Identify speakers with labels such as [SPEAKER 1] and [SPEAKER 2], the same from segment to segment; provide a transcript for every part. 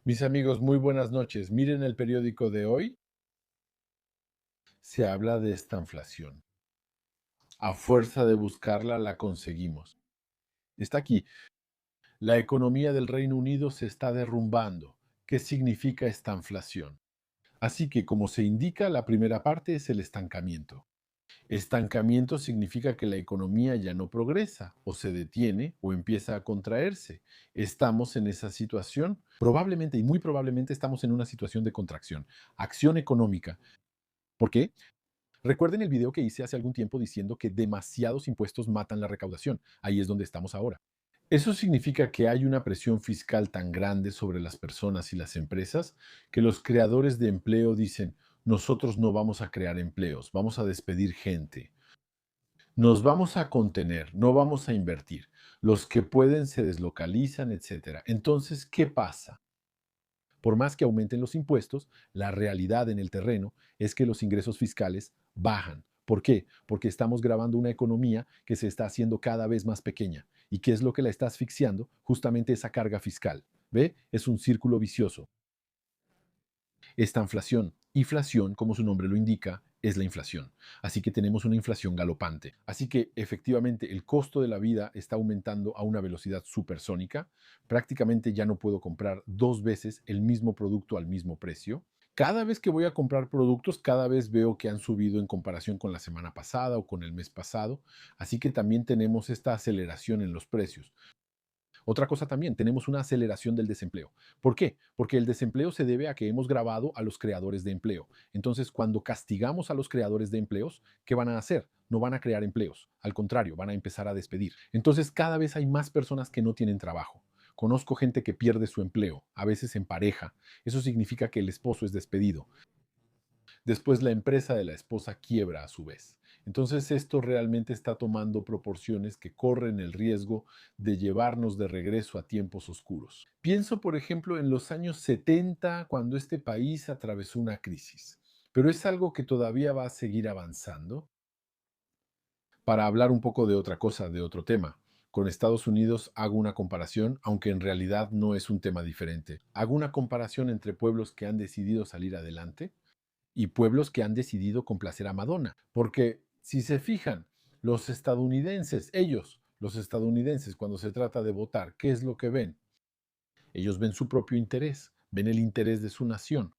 [SPEAKER 1] Mis amigos, muy buenas noches. Miren el periódico de hoy. Se habla de esta inflación. A fuerza de buscarla, la conseguimos. Está aquí. La economía del Reino Unido se está derrumbando. ¿Qué significa esta inflación? Así que, como se indica, la primera parte es el estancamiento. Estancamiento significa que la economía ya no progresa, o se detiene, o empieza a contraerse. Estamos en esa situación. Probablemente y muy probablemente estamos en una situación de contracción. Acción económica. ¿Por qué? Recuerden el video que hice hace algún tiempo diciendo que demasiados impuestos matan la recaudación. Ahí es donde estamos ahora. Eso significa que hay una presión fiscal tan grande sobre las personas y las empresas que los creadores de empleo dicen, nosotros no vamos a crear empleos, vamos a despedir gente, nos vamos a contener, no vamos a invertir. Los que pueden se deslocalizan, etcétera. Entonces, ¿qué pasa? Por más que aumenten los impuestos, la realidad en el terreno es que los ingresos fiscales bajan. ¿Por qué? Porque estamos grabando una economía que se está haciendo cada vez más pequeña. ¿Y qué es lo que la está asfixiando? Justamente esa carga fiscal. ¿Ve? Es un círculo vicioso. Esta inflación, como su nombre lo indica, es la inflación. Así que tenemos una inflación galopante. Así que efectivamente el costo de la vida está aumentando a una velocidad supersónica. Prácticamente ya no puedo comprar dos veces el mismo producto al mismo precio. Cada vez que voy a comprar productos, cada vez veo que han subido en comparación con la semana pasada o con el mes pasado. Así que también tenemos esta aceleración en los precios. Otra cosa también, tenemos una aceleración del desempleo. ¿Por qué? Porque el desempleo se debe a que hemos grabado a los creadores de empleo. Entonces, cuando castigamos a los creadores de empleos, ¿qué van a hacer? No van a crear empleos. Al contrario, van a empezar a despedir. Entonces, cada vez hay más personas que no tienen trabajo. Conozco gente que pierde su empleo, a veces en pareja. Eso significa que el esposo es despedido. Después la empresa de la esposa quiebra a su vez. Entonces esto realmente está tomando proporciones que corren el riesgo de llevarnos de regreso a tiempos oscuros. Pienso, por ejemplo, en los años 70, cuando este país atravesó una crisis. Pero es algo que todavía va a seguir avanzando. Para hablar un poco de otra cosa, de otro tema. Con Estados Unidos hago una comparación, aunque en realidad no es un tema diferente. Hago una comparación entre pueblos que han decidido salir adelante y pueblos que han decidido complacer a Madonna. Porque si se fijan, los estadounidenses, los estadounidenses, cuando se trata de votar, ¿qué es lo que ven? Ellos ven su propio interés, ven el interés de su nación.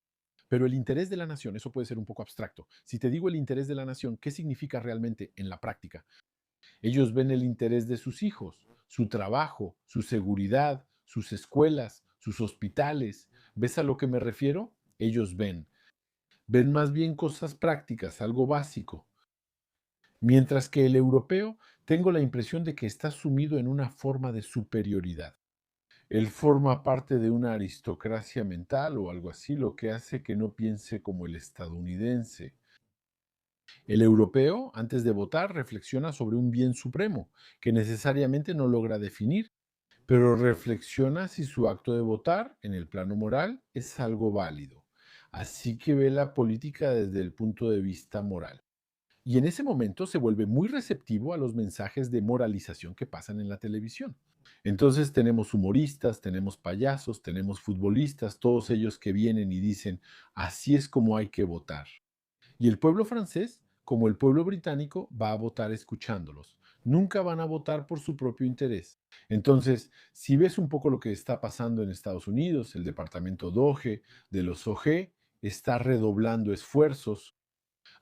[SPEAKER 1] Pero el interés de la nación, eso puede ser un poco abstracto. Si te digo el interés de la nación, ¿qué significa realmente en la práctica? Ellos ven el interés de sus hijos, su trabajo, su seguridad, sus escuelas, sus hospitales. ¿Ves a lo que me refiero? Ellos ven más bien cosas prácticas, algo básico. Mientras que el europeo, tengo la impresión de que está sumido en una forma de superioridad. Él forma parte de una aristocracia mental o algo así, lo que hace que no piense como el estadounidense. El europeo, antes de votar, reflexiona sobre un bien supremo, que necesariamente no logra definir, pero reflexiona si su acto de votar, en el plano moral, es algo válido. Así que ve la política desde el punto de vista moral. Y en ese momento se vuelve muy receptivo a los mensajes de moralización que pasan en la televisión. Entonces tenemos humoristas, tenemos payasos, tenemos futbolistas, todos ellos que vienen y dicen, así es como hay que votar. Y el pueblo francés, como el pueblo británico, va a votar escuchándolos. Nunca van a votar por su propio interés. Entonces, si ves un poco lo que está pasando en Estados Unidos, el departamento DOGE de los OG está redoblando esfuerzos.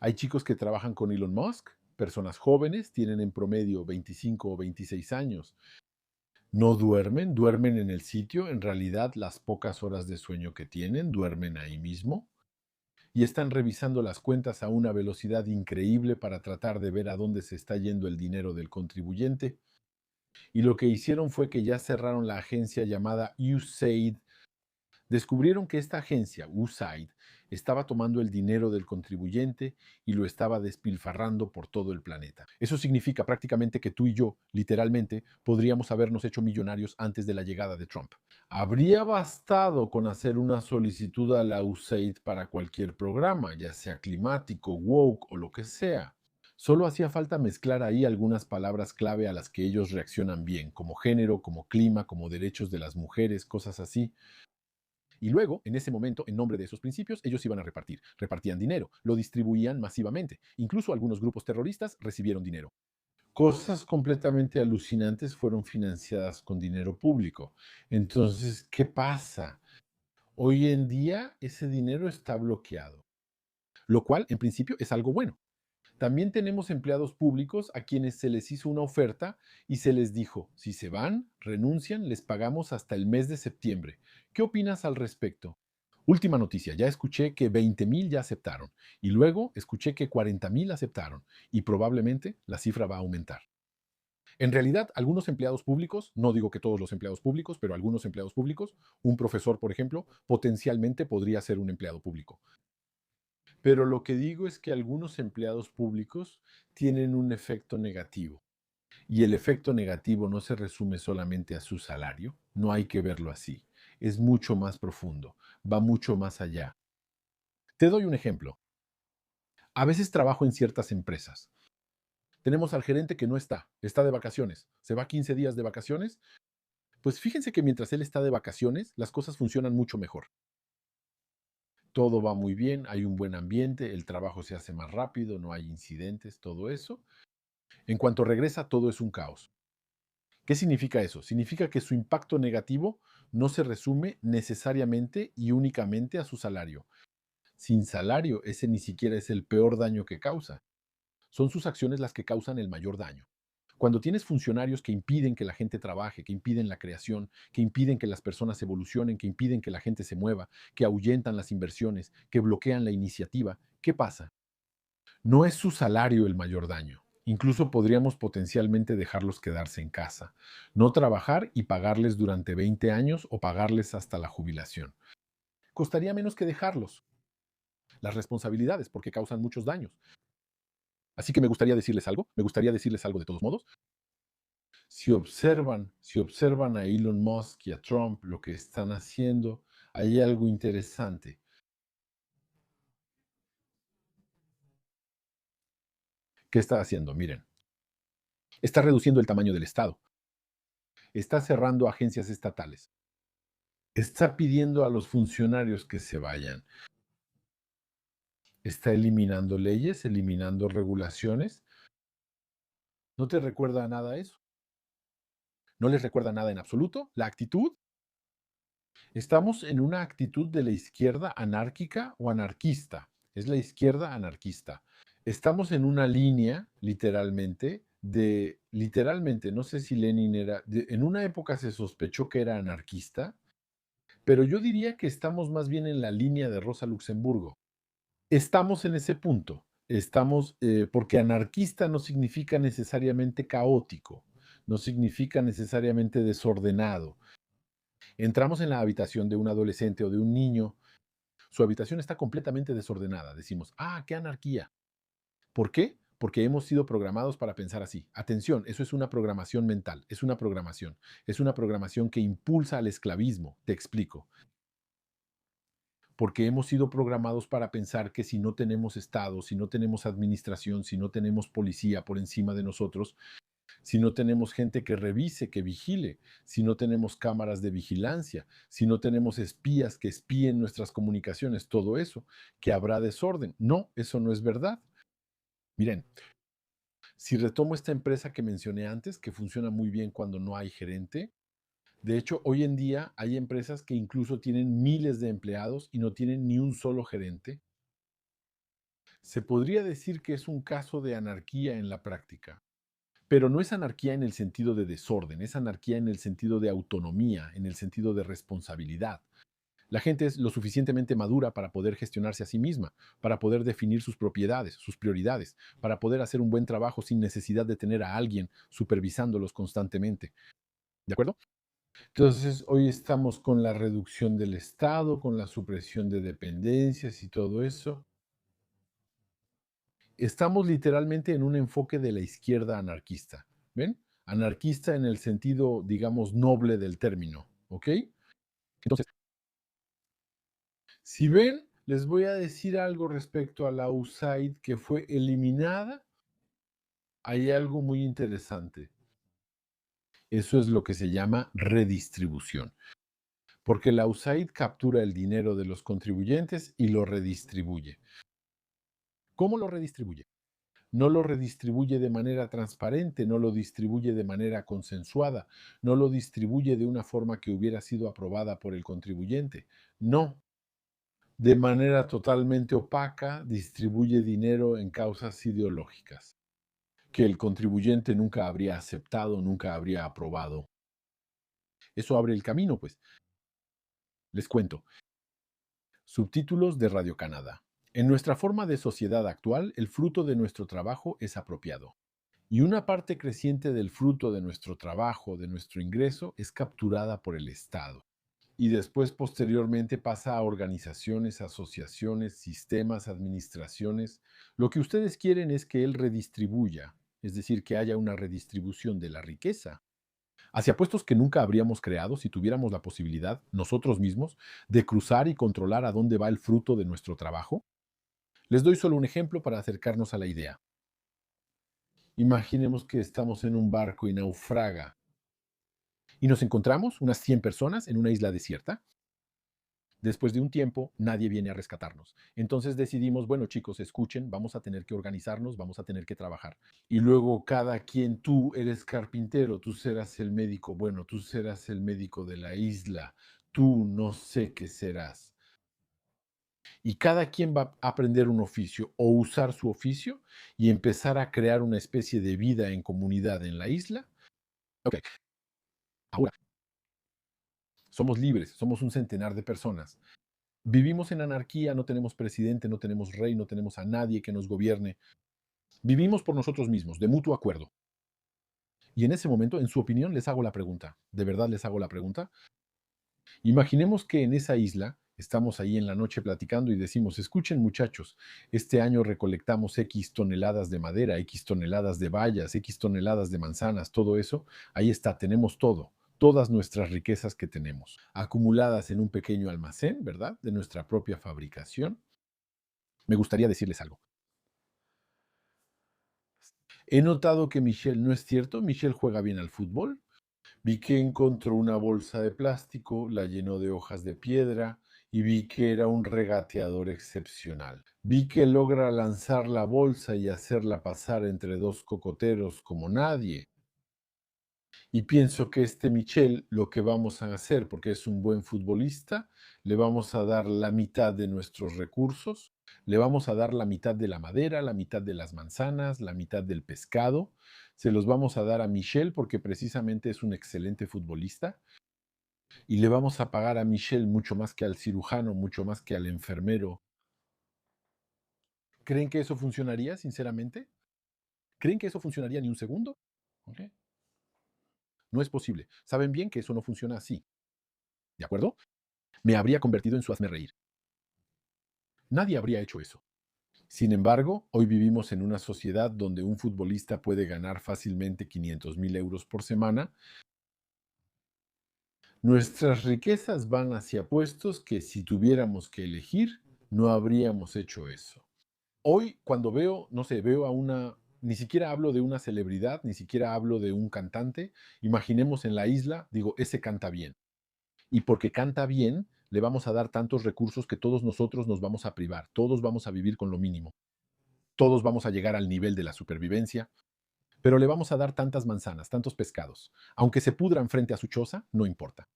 [SPEAKER 1] Hay chicos que trabajan con Elon Musk, personas jóvenes, tienen en promedio 25 o 26 años. No duermen, duermen en el sitio, en realidad las pocas horas de sueño que tienen, duermen ahí mismo y están revisando las cuentas a una velocidad increíble para tratar de ver a dónde se está yendo el dinero del contribuyente. Y lo que hicieron fue que ya cerraron la agencia llamada USAID. Descubrieron que esta agencia, USAID, estaba tomando el dinero del contribuyente y lo estaba despilfarrando por todo el planeta. Eso significa prácticamente que tú y yo, literalmente, podríamos habernos hecho millonarios antes de la llegada de Trump. Habría bastado con hacer una solicitud a la USAID para cualquier programa, ya sea climático, woke o lo que sea. Solo hacía falta mezclar ahí algunas palabras clave a las que ellos reaccionan bien, como género, como clima, como derechos de las mujeres, cosas así. Y luego, en ese momento, en nombre de esos principios, ellos iban a repartir. Repartían dinero, lo distribuían masivamente. Incluso algunos grupos terroristas recibieron dinero. Cosas completamente alucinantes fueron financiadas con dinero público. Entonces, ¿qué pasa? Hoy en día ese dinero está bloqueado, lo cual en principio es algo bueno. También tenemos empleados públicos a quienes se les hizo una oferta y se les dijo, si se van, renuncian, les pagamos hasta el mes de septiembre. ¿Qué opinas al respecto? Última noticia, ya escuché que 20,000 ya aceptaron y luego escuché que 40,000 aceptaron y probablemente la cifra va a aumentar. En realidad, algunos empleados públicos, no digo que todos los empleados públicos, pero algunos empleados públicos, un profesor, por ejemplo, potencialmente podría ser un empleado público. Pero lo que digo es que algunos empleados públicos tienen un efecto negativo. Y el efecto negativo no se resume solamente a su salario, no hay que verlo así. Es mucho más profundo, va mucho más allá. Te doy un ejemplo. A veces trabajo en ciertas empresas. Tenemos al gerente que no está de vacaciones, se va 15 días de vacaciones. Pues fíjense que mientras él está de vacaciones, las cosas funcionan mucho mejor. Todo va muy bien, hay un buen ambiente, el trabajo se hace más rápido, no hay incidentes, todo eso. En cuanto regresa, todo es un caos. ¿Qué significa eso? Significa que su impacto negativo no se resume necesariamente y únicamente a su salario. Sin salario, ese ni siquiera es el peor daño que causa. Son sus acciones las que causan el mayor daño. Cuando tienes funcionarios que impiden que la gente trabaje, que impiden la creación, que impiden que las personas evolucionen, que impiden que la gente se mueva, que ahuyentan las inversiones, que bloquean la iniciativa, ¿qué pasa? No es su salario el mayor daño. Incluso podríamos potencialmente dejarlos quedarse en casa, no trabajar y pagarles durante 20 años o pagarles hasta la jubilación. Costaría menos que dejarlos. Las responsabilidades, porque causan muchos daños. Así que me gustaría decirles algo de todos modos. Si observan a Elon Musk y a Trump lo que están haciendo, hay algo interesante. ¿Qué está haciendo? Miren, está reduciendo el tamaño del Estado, está cerrando agencias estatales, está pidiendo a los funcionarios que se vayan, está eliminando leyes, eliminando regulaciones. ¿No te recuerda a nada eso? ¿No les recuerda nada en absoluto? ¿La actitud? Estamos en una actitud de la izquierda anárquica o anarquista. Es la izquierda anarquista. Estamos en una línea, literalmente, no sé si Lenin era, en una época se sospechó que era anarquista, pero yo diría que estamos más bien en la línea de Rosa Luxemburgo. Estamos en ese punto. Porque anarquista no significa necesariamente caótico, no significa necesariamente desordenado. Entramos en la habitación de un adolescente o de un niño, su habitación está completamente desordenada. Decimos, qué anarquía. ¿Por qué? Porque hemos sido programados para pensar así. Atención, eso es una programación mental, es una programación. Es una programación que impulsa al esclavismo. Te explico. Porque hemos sido programados para pensar que si no tenemos Estado, si no tenemos administración, si no tenemos policía por encima de nosotros, si no tenemos gente que revise, que vigile, si no tenemos cámaras de vigilancia, si no tenemos espías que espíen nuestras comunicaciones, todo eso, que habrá desorden. No, eso no es verdad. Miren, si retomo esta empresa que mencioné antes, que funciona muy bien cuando no hay gerente, de hecho, hoy en día hay empresas que incluso tienen miles de empleados y no tienen ni un solo gerente. Se podría decir que es un caso de anarquía en la práctica, pero no es anarquía en el sentido de desorden, es anarquía en el sentido de autonomía, en el sentido de responsabilidad. La gente es lo suficientemente madura para poder gestionarse a sí misma, para poder definir sus propiedades, sus prioridades, para poder hacer un buen trabajo sin necesidad de tener a alguien supervisándolos constantemente. ¿De acuerdo? Entonces, hoy estamos con la reducción del Estado, con la supresión de dependencias y todo eso. Estamos literalmente en un enfoque de la izquierda anarquista. ¿Ven? Anarquista en el sentido, digamos, noble del término. ¿Ok? Entonces, si ven, les voy a decir algo respecto a la USAID que fue eliminada. Hay algo muy interesante. Eso es lo que se llama redistribución. porque la USAID captura el dinero de los contribuyentes y lo redistribuye. ¿Cómo lo redistribuye? No lo redistribuye de manera transparente, no lo distribuye de manera consensuada, no lo distribuye de una forma que hubiera sido aprobada por el contribuyente. No, de manera totalmente opaca distribuye dinero en causas ideológicas que el contribuyente nunca habría aceptado, nunca habría aprobado. Eso abre el camino, pues. Les cuento. Subtítulos de Radio Canadá. En nuestra forma de sociedad actual, el fruto de nuestro trabajo es apropiado. Y una parte creciente del fruto de nuestro trabajo, de nuestro ingreso, es capturada por el Estado. Y después, posteriormente, pasa a organizaciones, asociaciones, sistemas, administraciones. Lo que ustedes quieren es que él redistribuya, es decir, que haya una redistribución de la riqueza hacia puestos que nunca habríamos creado si tuviéramos la posibilidad, nosotros mismos, de cruzar y controlar a dónde va el fruto de nuestro trabajo. Les doy solo un ejemplo para acercarnos a la idea. Imaginemos que estamos en un barco y naufraga y nos encontramos unas 100 personas en una isla desierta. Después de un tiempo, nadie viene a rescatarnos. Entonces decidimos, bueno chicos, escuchen, vamos a tener que organizarnos, vamos a tener que trabajar. Y luego cada quien, tú eres carpintero, tú serás el médico, bueno, tú serás el médico de la isla, tú no sé qué serás. Y cada quien va a aprender un oficio o usar su oficio y empezar a crear una especie de vida en comunidad en la isla. Ok, ahora, somos libres, somos un centenar de personas. Vivimos en anarquía, no tenemos presidente, no tenemos rey, no tenemos a nadie que nos gobierne. Vivimos por nosotros mismos, de mutuo acuerdo. Y en ese momento, en su opinión, les hago la pregunta. ¿De verdad les hago la pregunta? Imaginemos que en esa isla estamos ahí en la noche platicando y decimos, escuchen muchachos, este año recolectamos X toneladas de madera, X toneladas de bayas, X toneladas de manzanas, todo eso. Ahí está, tenemos todo. Todas nuestras riquezas que tenemos, acumuladas en un pequeño almacén, ¿verdad? De nuestra propia fabricación. Me gustaría decirles algo. He notado que Michelle no es cierto, Michelle juega bien al fútbol. Vi que encontró una bolsa de plástico, la llenó de hojas de piedra y vi que era un regateador excepcional. Vi que logra lanzar la bolsa y hacerla pasar entre dos cocoteros como nadie. Y pienso que este Michel lo que vamos a hacer, porque es un buen futbolista, le vamos a dar la mitad de nuestros recursos, le vamos a dar la mitad de la madera, la mitad de las manzanas, la mitad del pescado, se los vamos a dar a Michel porque precisamente es un excelente futbolista y le vamos a pagar a Michel mucho más que al cirujano, mucho más que al enfermero. ¿Creen que eso funcionaría, sinceramente? ¿Creen que eso funcionaría ni un segundo? ¿Ok? No es posible. Saben bien que eso no funciona así. ¿De acuerdo? Me habría convertido en su hazmerreír. Nadie habría hecho eso. Sin embargo, hoy vivimos en una sociedad donde un futbolista puede ganar fácilmente 500,000 euros por semana. Nuestras riquezas van hacia puestos que si tuviéramos que elegir, no habríamos hecho eso. Hoy, cuando veo, no sé, veo a una, ni siquiera hablo de una celebridad, ni siquiera hablo de un cantante, imaginemos en la isla, digo, ese canta bien. Y porque canta bien, le vamos a dar tantos recursos que todos nosotros nos vamos a privar, todos vamos a vivir con lo mínimo, todos vamos a llegar al nivel de la supervivencia, pero le vamos a dar tantas manzanas, tantos pescados. Aunque se pudran frente a su choza, no importa.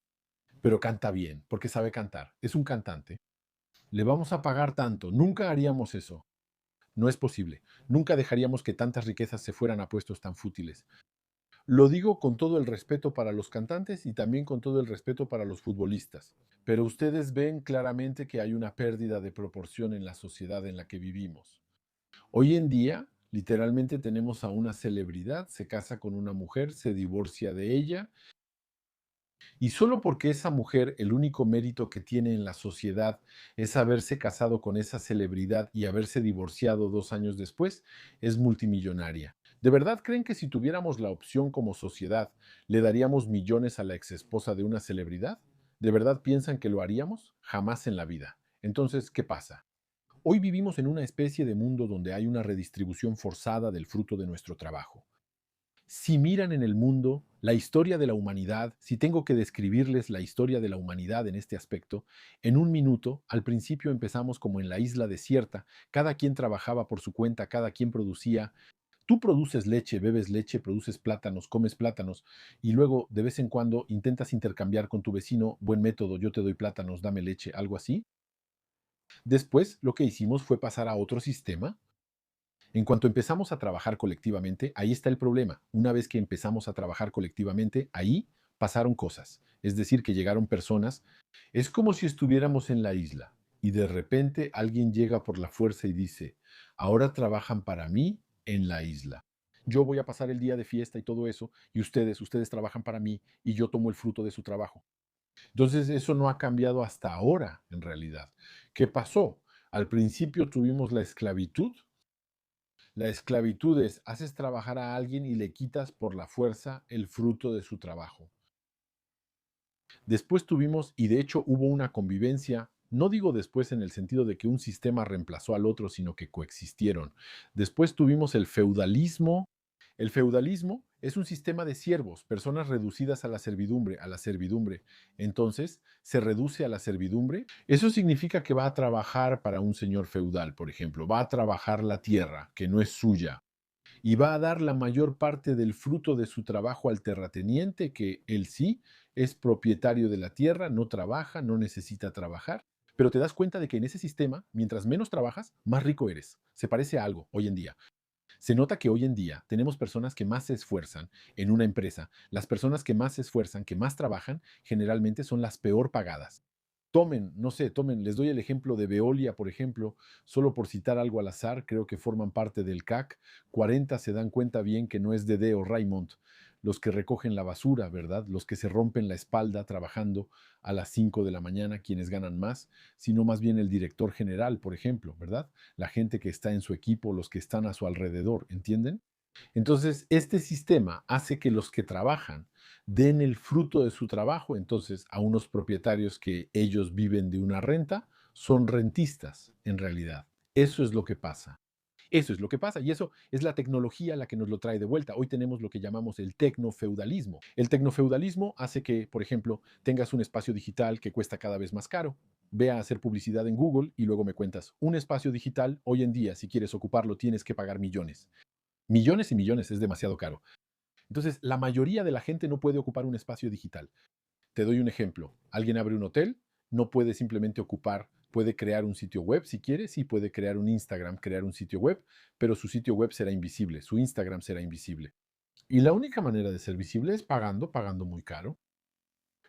[SPEAKER 1] Pero canta bien, porque sabe cantar, es un cantante. Le vamos a pagar tanto, nunca haríamos eso. No es posible. Nunca dejaríamos que tantas riquezas se fueran a puestos tan fútiles. Lo digo con todo el respeto para los cantantes y también con todo el respeto para los futbolistas. Pero ustedes ven claramente que hay una pérdida de proporción en la sociedad en la que vivimos. Hoy en día, literalmente tenemos a una celebridad, se casa con una mujer, se divorcia de ella, y solo porque esa mujer, el único mérito que tiene en la sociedad es haberse casado con esa celebridad y haberse divorciado 2 años después, es multimillonaria. ¿De verdad creen que si tuviéramos la opción como sociedad, le daríamos millones a la exesposa de una celebridad? ¿De verdad piensan que lo haríamos? Jamás en la vida. Entonces, ¿qué pasa? Hoy vivimos en una especie de mundo donde hay una redistribución forzada del fruto de nuestro trabajo. Si miran en el mundo la historia de la humanidad, si tengo que describirles la historia de la humanidad en este aspecto, en un minuto, al principio empezamos como en la isla desierta, cada quien trabajaba por su cuenta, cada quien producía. Tú produces leche, bebes leche, produces plátanos, comes plátanos y luego de vez en cuando intentas intercambiar con tu vecino, buen método, yo te doy plátanos, dame leche, algo así. Después lo que hicimos fue pasar a otro sistema. En cuanto empezamos a trabajar colectivamente, ahí está el problema. Una vez que empezamos a trabajar colectivamente, ahí pasaron cosas. Es decir, que llegaron personas. Es como si estuviéramos en la isla y de repente alguien llega por la fuerza y dice, ahora trabajan para mí en la isla. Yo voy a pasar el día de fiesta y todo eso, y ustedes trabajan para mí y yo tomo el fruto de su trabajo. Entonces, eso no ha cambiado hasta ahora, en realidad. ¿Qué pasó? Al principio tuvimos la esclavitud. La esclavitud es, haces trabajar a alguien y le quitas por la fuerza el fruto de su trabajo. Después tuvimos, y de hecho hubo una convivencia, no digo después en el sentido de que un sistema reemplazó al otro, sino que coexistieron. Después tuvimos el feudalismo. El feudalismo es un sistema de siervos, personas reducidas a la servidumbre, a la servidumbre. Entonces, se reduce a la servidumbre. Eso significa que va a trabajar para un señor feudal, por ejemplo, va a trabajar la tierra, que no es suya, y va a dar la mayor parte del fruto de su trabajo al terrateniente, que él sí es propietario de la tierra, no trabaja, no necesita trabajar. Pero te das cuenta de que en ese sistema, mientras menos trabajas, más rico eres. Se parece a algo hoy en día. Se nota que hoy en día tenemos personas que más se esfuerzan en una empresa. Las personas que más se esfuerzan, que más trabajan, generalmente son las peor pagadas. Tomen, no sé, tomen, les doy el ejemplo de Veolia, por ejemplo, solo por citar algo al azar, creo que forman parte del CAC. 40 se dan cuenta bien que no es Dede o Raymond los que recogen la basura, ¿verdad? Los que se rompen la espalda trabajando a las 5 de la mañana, quienes ganan más, sino más bien el director general, por ejemplo, ¿verdad? La gente que está en su equipo, los que están a su alrededor, ¿entienden? Entonces, este sistema hace que los que trabajan den el fruto de su trabajo, entonces, a unos propietarios que ellos viven de una renta, son rentistas, en realidad. Eso es lo que pasa. Eso es lo que pasa y eso es la tecnología la que nos lo trae de vuelta. Hoy tenemos lo que llamamos el tecnofeudalismo. El tecnofeudalismo hace que, por ejemplo, tengas un espacio digital que cuesta cada vez más caro. Ve a hacer publicidad en Google y luego me cuentas, un espacio digital hoy en día, si quieres ocuparlo, tienes que pagar millones. Millones y millones es demasiado caro. Entonces, la mayoría de la gente no puede ocupar un espacio digital. Te doy un ejemplo. Alguien abre un hotel, no puede simplemente ocupar, puede crear un sitio web si quiere, sí puede crear un Instagram, crear un sitio web, pero su sitio web será invisible, su Instagram será invisible. Y la única manera de ser visible es pagando, pagando muy caro.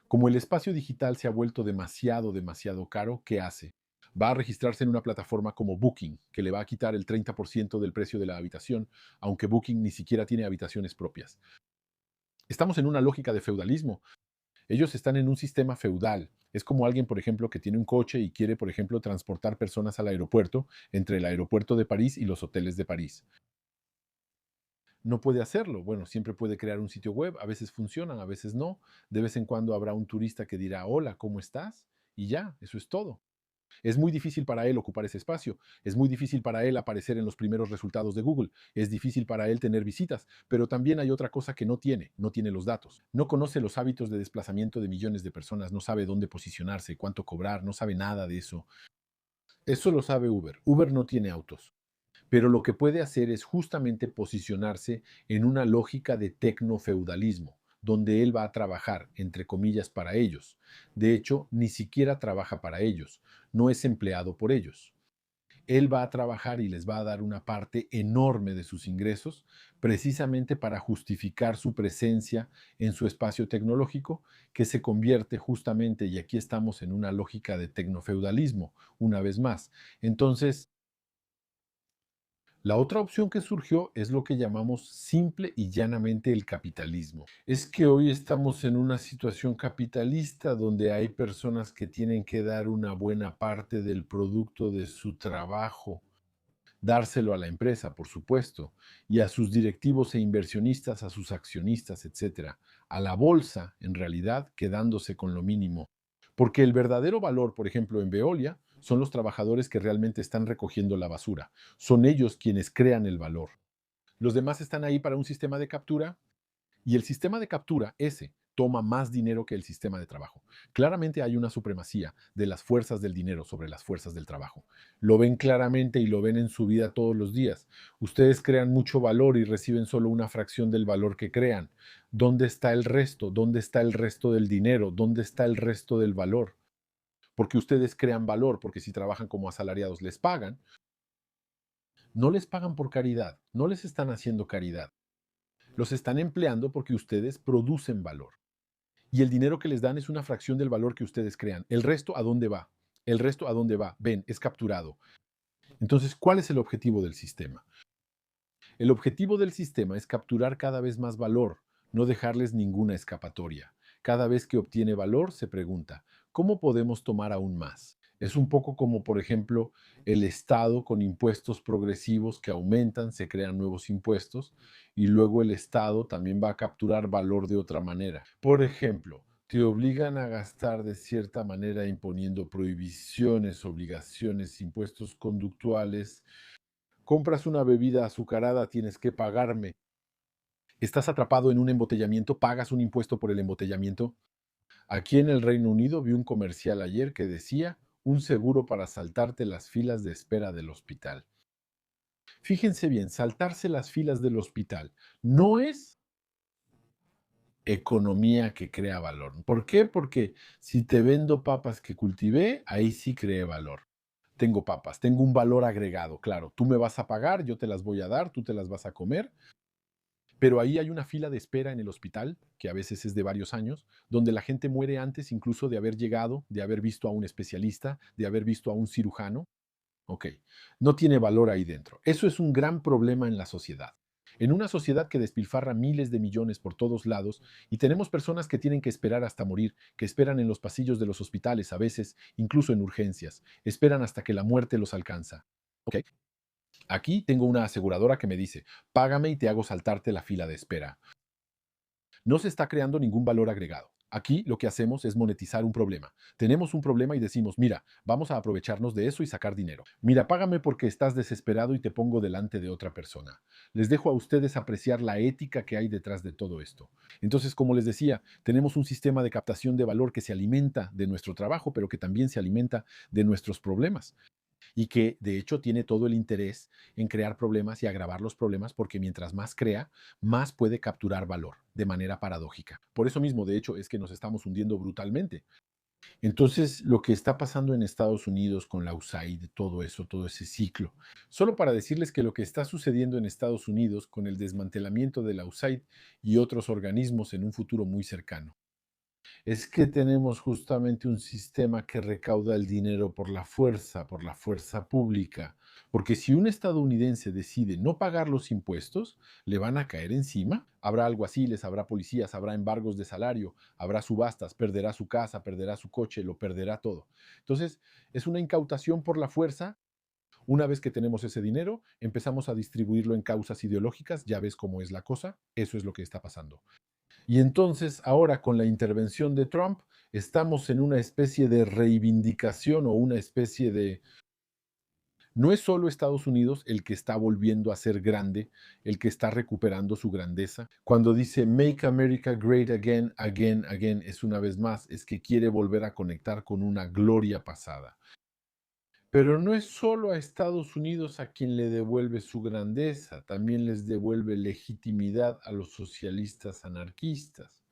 [SPEAKER 1] Como el espacio digital se ha vuelto demasiado, demasiado caro, ¿qué hace? Va a registrarse en una plataforma como Booking, que le va a quitar el 30% del precio de la habitación, aunque Booking ni siquiera tiene habitaciones propias. Estamos en una lógica de feudalismo. Ellos están en un sistema feudal. Es como alguien, por ejemplo, que tiene un coche y quiere, por ejemplo, transportar personas al aeropuerto, entre el aeropuerto de París y los hoteles de París. No puede hacerlo. Bueno, siempre puede crear un sitio web, a veces funcionan, a veces no. De vez en cuando habrá un turista que dirá, hola, ¿cómo estás? Y ya, eso es todo. Es muy difícil para él ocupar ese espacio, es muy difícil para él aparecer en los primeros resultados de Google, es difícil para él tener visitas, pero también hay otra cosa que no tiene los datos, no conoce los hábitos de desplazamiento de millones de personas, no sabe dónde posicionarse, cuánto cobrar, no sabe nada de eso. Eso lo sabe Uber. Uber no tiene autos, pero lo que puede hacer es justamente posicionarse en una lógica de tecnofeudalismo, donde él va a trabajar, entre comillas, para ellos. De hecho, ni siquiera trabaja para ellos, no es empleado por ellos. Él va a trabajar y les va a dar una parte enorme de sus ingresos, precisamente para justificar su presencia en su espacio tecnológico, que se convierte justamente, y aquí estamos en una lógica de tecnofeudalismo, una vez más. Entonces, la otra opción que surgió es lo que llamamos simple y llanamente el capitalismo. Es que hoy estamos en una situación capitalista donde hay personas que tienen que dar una buena parte del producto de su trabajo, dárselo a la empresa, por supuesto, y a sus directivos e inversionistas, a sus accionistas, etcétera, a la bolsa, en realidad, quedándose con lo mínimo. Porque el verdadero valor, por ejemplo, en Veolia, son los trabajadores que realmente están recogiendo la basura. Son ellos quienes crean el valor. Los demás están ahí para un sistema de captura Y el sistema de captura, ese, toma más dinero que el sistema de trabajo. Claramente hay una supremacía de las fuerzas del dinero sobre las fuerzas del trabajo. Lo ven claramente y lo ven en su vida todos los días. Ustedes crean mucho valor y reciben solo una fracción del valor que crean. ¿Dónde está el resto? ¿Dónde está el resto del dinero? ¿Dónde está el resto del valor? Porque ustedes crean valor, porque si trabajan como asalariados les pagan. No les pagan por caridad, no les están haciendo caridad. Los están empleando porque ustedes producen valor. Y el dinero que les dan es una fracción del valor que ustedes crean. ¿El resto a dónde va? ¿El resto a dónde va? Ven, es capturado. Entonces, ¿cuál es el objetivo del sistema? El objetivo del sistema es capturar cada vez más valor, no dejarles ninguna escapatoria. Cada vez que obtiene valor, se pregunta, ¿cómo podemos tomar aún más? Es un poco como, por ejemplo, el Estado con impuestos progresivos que aumentan, se crean nuevos impuestos y luego el Estado también va a capturar valor de otra manera. Por ejemplo, te obligan a gastar de cierta manera imponiendo prohibiciones, obligaciones, impuestos conductuales. Compras una bebida azucarada, tienes que pagarme. Estás atrapado en un embotellamiento, pagas un impuesto por el embotellamiento. Aquí en el Reino Unido vi un comercial ayer que decía un seguro para saltarte las filas de espera del hospital. Fíjense bien, saltarse las filas del hospital no es economía que crea valor. ¿Por qué? Porque si te vendo papas que cultivé, ahí sí creé valor. Tengo papas, tengo un valor agregado, claro. Tú me vas a pagar, yo te las voy a dar, tú te las vas a comer. Pero ahí hay una fila de espera en el hospital, que a veces es de varios años, donde la gente muere antes incluso de haber llegado, de haber visto a un especialista, de haber visto a un cirujano. Ok, no tiene valor ahí dentro. Eso es un gran problema en la sociedad. En una sociedad que despilfarra miles de millones por todos lados y tenemos personas que tienen que esperar hasta morir, que esperan en los pasillos de los hospitales a veces, incluso en urgencias, esperan hasta que la muerte los alcanza. ¿Ok? Aquí tengo una aseguradora que me dice, págame y te hago saltarte la fila de espera. No se está creando ningún valor agregado. Aquí lo que hacemos es monetizar un problema. Tenemos un problema y decimos, mira, vamos a aprovecharnos de eso y sacar dinero. Mira, págame porque estás desesperado y te pongo delante de otra persona. Les dejo a ustedes apreciar la ética que hay detrás de todo esto. Entonces, como les decía, tenemos un sistema de captación de valor que se alimenta de nuestro trabajo, pero que también se alimenta de nuestros problemas y que de hecho tiene todo el interés en crear problemas y agravar los problemas porque mientras más crea, más puede capturar valor de manera paradójica. Por eso mismo, de hecho, es que nos estamos hundiendo brutalmente. Entonces, lo que está pasando en Estados Unidos con la USAID, todo eso, todo ese ciclo, solo para decirles que lo que está sucediendo en Estados Unidos con el desmantelamiento de la USAID y otros organismos en un futuro muy cercano es que tenemos justamente un sistema que recauda el dinero por la fuerza pública. Porque si un estadounidense decide no pagar los impuestos, le van a caer encima. Habrá alguaciles, habrá policías, habrá embargos de salario, habrá subastas, perderá su casa, perderá su coche, lo perderá todo. Entonces, es una incautación por la fuerza. Una vez que tenemos ese dinero, empezamos a distribuirlo en causas ideológicas. Ya ves cómo es la cosa. Eso es lo que está pasando. Y entonces ahora con la intervención de Trump estamos en una especie de reivindicación o una especie de... No es solo Estados Unidos el que está volviendo a ser grande, el que está recuperando su grandeza. Cuando dice Make America Great Again, again, again, es una vez más, es que quiere volver a conectar con una gloria pasada. Pero no es solo a Estados Unidos a quien le devuelve su grandeza, también les devuelve legitimidad a los socialistas anarquistas.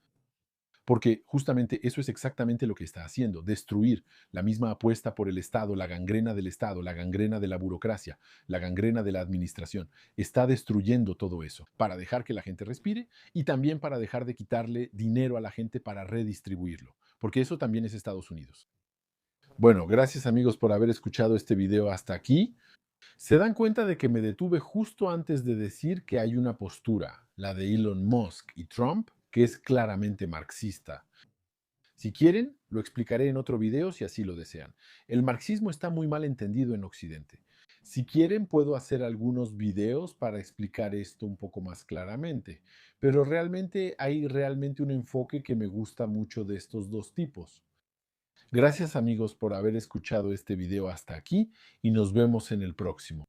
[SPEAKER 1] Porque justamente eso es exactamente lo que está haciendo, destruir la misma apuesta por el Estado, la gangrena del Estado, la gangrena de la burocracia, la gangrena de la administración. Está destruyendo todo eso para dejar que la gente respire y también para dejar de quitarle dinero a la gente para redistribuirlo, porque eso también es Estados Unidos. Bueno, gracias amigos por haber escuchado este video hasta aquí. Se dan cuenta de que me detuve justo antes de decir que hay una postura, la de Elon Musk y Trump, que es claramente marxista. Si quieren, lo explicaré en otro video si así lo desean. El marxismo está muy mal entendido en Occidente. Si quieren, puedo hacer algunos videos para explicar esto un poco más claramente, pero realmente hay realmente un enfoque que me gusta mucho de estos dos tipos. Gracias amigos por haber escuchado este video hasta aquí y nos vemos en el próximo.